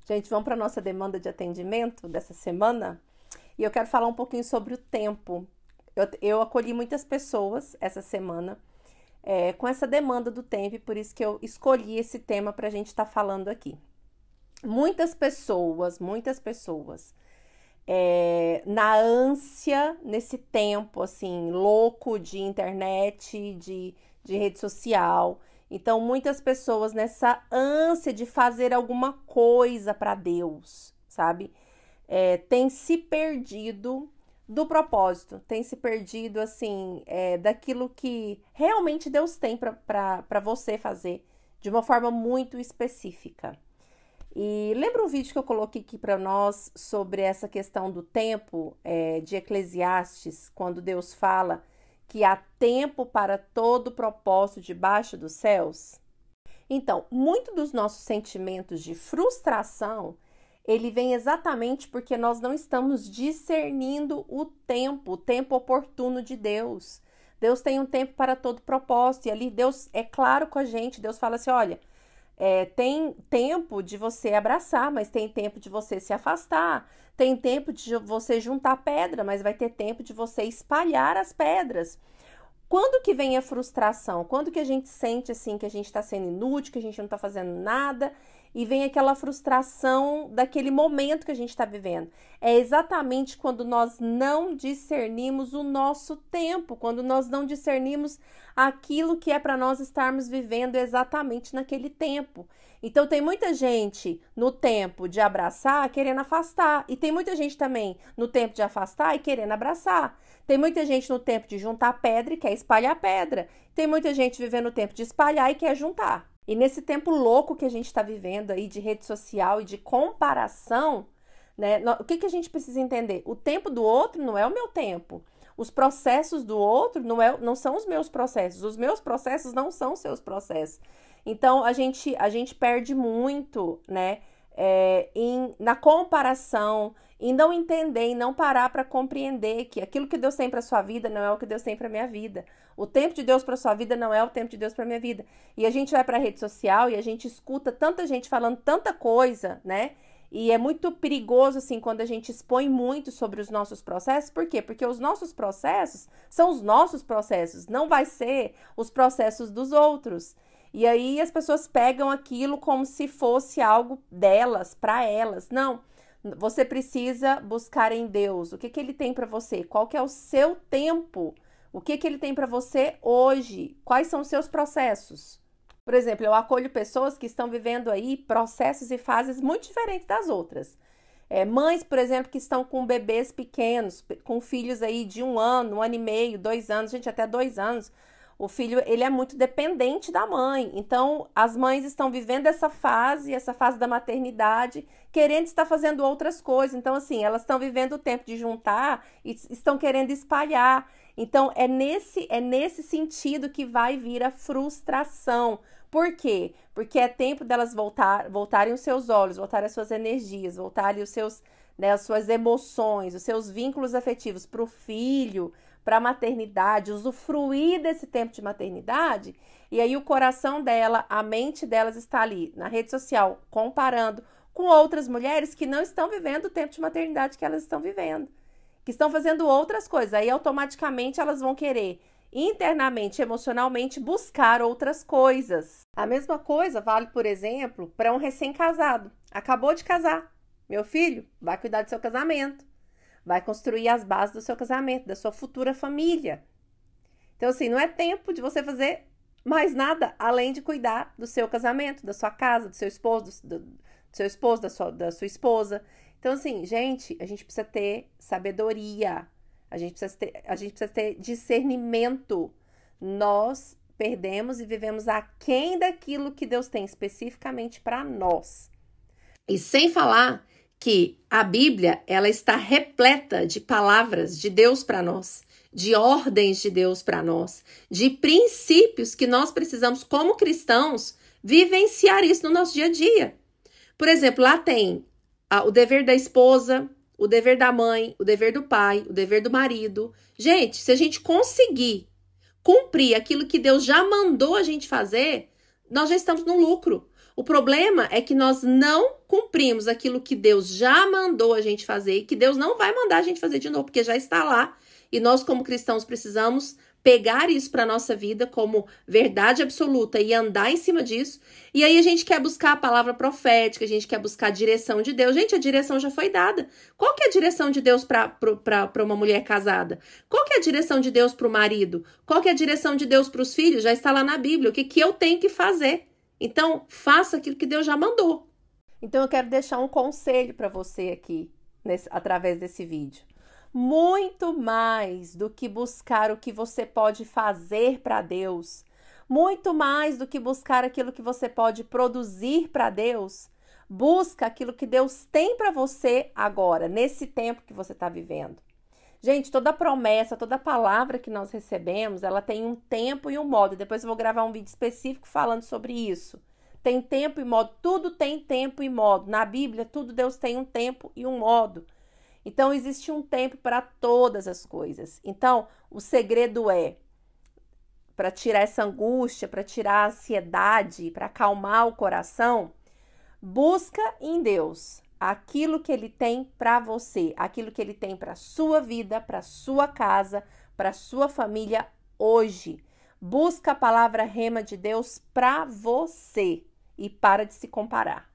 Gente, vamos para a nossa demanda de atendimento dessa semana? E eu quero falar um pouquinho sobre o tempo. Eu acolhi muitas pessoas essa semana com essa demanda do tempo, e por isso que eu escolhi esse tema para a gente estar falando aqui. Muitas pessoas, na ânsia, nesse tempo, assim, louco de internet, de rede social. Então, muitas pessoas nessa ânsia de fazer alguma coisa para Deus, sabe? Tem se perdido do propósito, tem se perdido, assim, daquilo que realmente Deus tem para você fazer de uma forma muito específica. E lembra um vídeo que eu coloquei aqui para nós sobre essa questão do tempo, de Eclesiastes, quando Deus fala que há tempo para todo propósito debaixo dos céus? Então, muito dos nossos sentimentos de frustração, ele vem exatamente porque nós não estamos discernindo o tempo oportuno de Deus. Deus tem um tempo para todo propósito, e ali Deus é claro com a gente. Deus fala assim, olha, tem tempo de você abraçar, mas tem tempo de você se afastar. Tem tempo de você juntar pedra, mas vai ter tempo de você espalhar as pedras. Quando que vem a frustração? Quando que a gente sente assim que a gente está sendo inútil, que a gente não está fazendo nada, e vem aquela frustração daquele momento que a gente está vivendo? É exatamente quando nós não discernimos o nosso tempo, quando nós não discernimos aquilo que é para nós estarmos vivendo exatamente naquele tempo. Então, tem muita gente no tempo de abraçar querendo afastar, e tem muita gente também no tempo de afastar e querendo abraçar. Tem muita gente no tempo de juntar pedra e quer espalhar pedra. Tem muita gente vivendo o tempo de espalhar e quer juntar. E nesse tempo louco que a gente está vivendo aí de rede social e de comparação, né? O que a gente precisa entender? O tempo do outro não é o meu tempo. Os processos do outro não são os meus processos. Os meus processos não são os seus processos. Então, a gente perde muito, né? Na comparação, em não entender, em não parar para compreender que aquilo que Deus tem para sua vida não é o que Deus tem para minha vida. O tempo de Deus para sua vida não é o tempo de Deus para minha vida. E a gente vai para a rede social e a gente escuta tanta gente falando tanta coisa, né? E é muito perigoso, assim, quando a gente expõe muito sobre os nossos processos. Por quê? Porque os nossos processos são os nossos processos, não vai ser os processos dos outros. E aí as pessoas pegam aquilo como se fosse algo delas, para elas. Não, você precisa buscar em Deus. O que ele tem para você? Qual que é o seu tempo? O que ele tem para você hoje? Quais são os seus processos? Por exemplo, eu acolho pessoas que estão vivendo aí processos e fases muito diferentes das outras. Mães, por exemplo, que estão com bebês pequenos, com filhos aí de 1 ano e meio, 2 anos, gente, até 2 anos. O filho, ele é muito dependente da mãe. Então, as mães estão vivendo essa fase da maternidade, querendo estar fazendo outras coisas. Então, assim, elas estão vivendo o tempo de juntar e estão querendo espalhar. Então, é nesse sentido que vai vir a frustração. Por quê? Porque é tempo delas voltarem os seus olhos, voltarem as suas energias, voltarem os seus, né, as suas emoções, os seus vínculos afetivos para o filho, para a maternidade, usufruir desse tempo de maternidade. E aí o coração dela, a mente delas está ali na rede social, comparando com outras mulheres que não estão vivendo o tempo de maternidade que elas estão vivendo, que estão fazendo outras coisas. Aí automaticamente elas vão querer internamente, emocionalmente, buscar outras coisas. A mesma coisa vale, por exemplo, para um recém-casado. Acabou de casar. Meu filho, vai cuidar do seu casamento. Vai construir as bases do seu casamento, da sua futura família. Então, assim, não é tempo de você fazer mais nada além de cuidar do seu casamento, da sua casa, do seu esposo, do seu esposo, da sua esposa. Então, assim, gente, a gente precisa ter sabedoria. A gente precisa ter discernimento. Nós perdemos e vivemos aquém daquilo que Deus tem especificamente para nós. E sem falar que a Bíblia, ela está repleta de palavras de Deus para nós, de ordens de Deus para nós, de princípios que nós precisamos, como cristãos, vivenciar isso no nosso dia a dia. Por exemplo, lá tem o dever da esposa, o dever da mãe, o dever do pai, o dever do marido. Gente, se a gente conseguir cumprir aquilo que Deus já mandou a gente fazer, nós já estamos no lucro. O problema é que nós não cumprimos aquilo que Deus já mandou a gente fazer e que Deus não vai mandar a gente fazer de novo, porque já está lá. E nós, como cristãos, precisamos pegar isso para a nossa vida como verdade absoluta e andar em cima disso. E aí a gente quer buscar a palavra profética, a gente quer buscar a direção de Deus. Gente, a direção já foi dada. Qual que é a direção de Deus para uma mulher casada? Qual que é a direção de Deus para o marido? Qual que é a direção de Deus para os filhos? Já está lá na Bíblia. O que eu tenho que fazer? Então, faça aquilo que Deus já mandou. Então, eu quero deixar um conselho para você aqui, através desse vídeo. Muito mais do que buscar o que você pode fazer para Deus, muito mais do que buscar aquilo que você pode produzir para Deus, busca aquilo que Deus tem para você agora, nesse tempo que você está vivendo. Gente, toda promessa, toda palavra que nós recebemos, ela tem um tempo e um modo. Depois eu vou gravar um vídeo específico falando sobre isso. Tem tempo e modo, tudo tem tempo e modo. Na Bíblia, tudo Deus tem um tempo e um modo. Então, existe um tempo para todas as coisas. Então, o segredo é, para tirar essa angústia, para tirar a ansiedade, para acalmar o coração, busca em Deus aquilo que Ele tem para você, aquilo que Ele tem para a sua vida, para a sua casa, para a sua família hoje. Busca a palavra rema de Deus para você e para de se comparar.